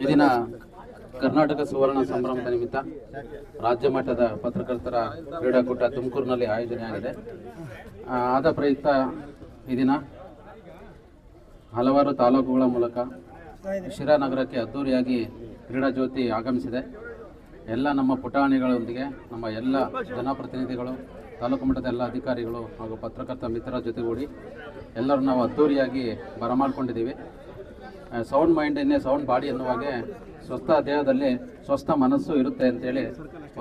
ಈ ದಿನ ಕರ್ನಾಟಕ ಸುವರ್ಣ ಸಂಭ್ರಮದ ನಿಮಿತ್ತ ರಾಜ್ಯ ಮಟ್ಟದ ಪತ್ರಕರ್ತರ ಕ್ರೀಡಾಕೂಟ ತುಮಕೂರಿನಲ್ಲಿ ಆಯೋಜನೆಯಾಗಿದೆ. ಆದ ಪ್ರಯುಕ್ತ ಈ ದಿನ ಹಲವಾರು ತಾಲೂಕುಗಳ ಮೂಲಕ ಶಿರಾ ನಗರಕ್ಕೆ ಅದ್ದೂರಿಯಾಗಿ ಕ್ರೀಡಾ ಜ್ಯೋತಿ ಆಗಮಿಸಿದೆ. ಎಲ್ಲ ನಮ್ಮ ಪುಟಾಣಿಗಳೊಂದಿಗೆ ನಮ್ಮ ಎಲ್ಲ ಜನಪ್ರತಿನಿಧಿಗಳು, ತಾಲೂಕು ಮಟ್ಟದ ಎಲ್ಲ ಅಧಿಕಾರಿಗಳು ಹಾಗೂ ಪತ್ರಕರ್ತ ಮಿತ್ರರ ಜೊತೆಗೂಡಿ ಎಲ್ಲರೂ ನಾವು ಅದ್ದೂರಿಯಾಗಿ ಬರಮಾಡ್ಕೊಂಡಿದ್ದೀವಿ. ಸೌಂಡ್ ಮೈಂಡ್ ಇನ್ನೇ ಸೌಂಡ್ ಬಾಡಿ ಎನ್ನುವಾಗೆ ಸ್ವಸ್ಥ ದೇಹದಲ್ಲಿ ಸ್ವಸ್ಥ ಮನಸ್ಸು ಇರುತ್ತೆ ಅಂತೇಳಿ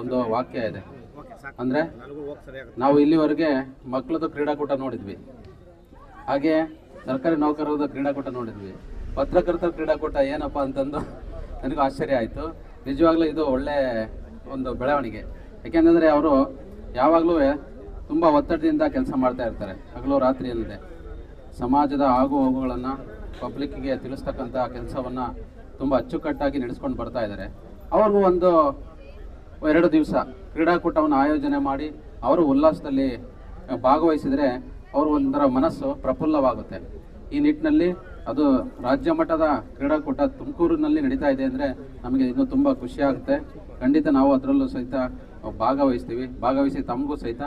ಒಂದು ವಾಕ್ಯ ಇದೆ. ಅಂದರೆ ನಾವು ಇಲ್ಲಿವರೆಗೆ ಮಕ್ಕಳದ್ದು ಕ್ರೀಡಾಕೂಟ ನೋಡಿದ್ವಿ, ಹಾಗೆ ಸರ್ಕಾರಿ ನೌಕರರದ ಕ್ರೀಡಾಕೂಟ ನೋಡಿದ್ವಿ. ಪತ್ರಕರ್ತರ ಕ್ರೀಡಾಕೂಟ ಏನಪ್ಪ ಅಂತಂದು ನನಗೂ ಆಶ್ಚರ್ಯ ಆಯಿತು. ನಿಜವಾಗ್ಲೂ ಇದು ಒಳ್ಳೆ ಒಂದು ಬೆಳವಣಿಗೆ. ಯಾಕೆಂದರೆ ಅವರು ಯಾವಾಗಲೂ ತುಂಬ ಒತ್ತಡದಿಂದ ಕೆಲಸ ಮಾಡ್ತಾ ಇರ್ತಾರೆ, ಹಗಲು ರಾತ್ರಿ ಅನ್ನದೆ. ಸಮಾಜದ ಆಗು ಹೋಗುಗಳನ್ನು ಪಬ್ಲಿಕ್ಕಿಗೆ ತಿಳಿಸ್ತಕ್ಕಂಥ ಕೆಲಸವನ್ನು ತುಂಬ ಅಚ್ಚುಕಟ್ಟಾಗಿ ನಡೆಸ್ಕೊಂಡು ಬರ್ತಾ ಇದ್ದಾರೆ. ಅವ್ರಿಗೂ ಒಂದು 2 ದಿವಸ ಕ್ರೀಡಾಕೂಟವನ್ನು ಆಯೋಜನೆ ಮಾಡಿ ಅವರು ಉಲ್ಲಾಸದಲ್ಲಿ ಭಾಗವಹಿಸಿದರೆ ಅವರು ಒಂಥರ ಮನಸ್ಸು ಪ್ರಫುಲ್ಲವಾಗುತ್ತೆ. ಈ ನಿಟ್ಟಿನಲ್ಲಿ ಅದು ರಾಜ್ಯ ಮಟ್ಟದ ಕ್ರೀಡಾಕೂಟ ತುಮಕೂರಿನಲ್ಲಿ ನಡೀತಾ ಇದೆ ಅಂದರೆ ನಮಗೆ ಇನ್ನೂ ತುಂಬ ಖುಷಿಯಾಗುತ್ತೆ. ಖಂಡಿತ ನಾವು ಅದರಲ್ಲೂ ಸಹಿತ ಭಾಗವಹಿಸಿ ತಮಗೂ ಸಹಿತ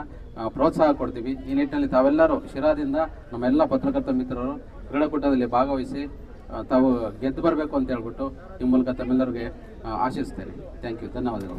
ಪ್ರೋತ್ಸಾಹ ಕೊಡ್ತೀವಿ. ಈ ನಿಟ್ಟಿನಲ್ಲಿ ತಾವೆಲ್ಲರೂ ಶಿರಾದಿಂದ ನಮ್ಮೆಲ್ಲ ಪತ್ರಕರ್ತ ಮಿತ್ರರು ಕ್ರೀಡಾಕೂಟದಲ್ಲಿ ಭಾಗವಹಿಸಿ ತಾವು ಗೆದ್ದು ಬರಬೇಕು ಅಂತ ಹೇಳ್ಬಿಟ್ಟು ಈ ಮೂಲಕ ತಮ್ಮೆಲ್ಲರಿಗೆ ಆಶಿಸ್ತೇನೆ. ಥ್ಯಾಂಕ್ ಯು, ಧನ್ಯವಾದಗಳು.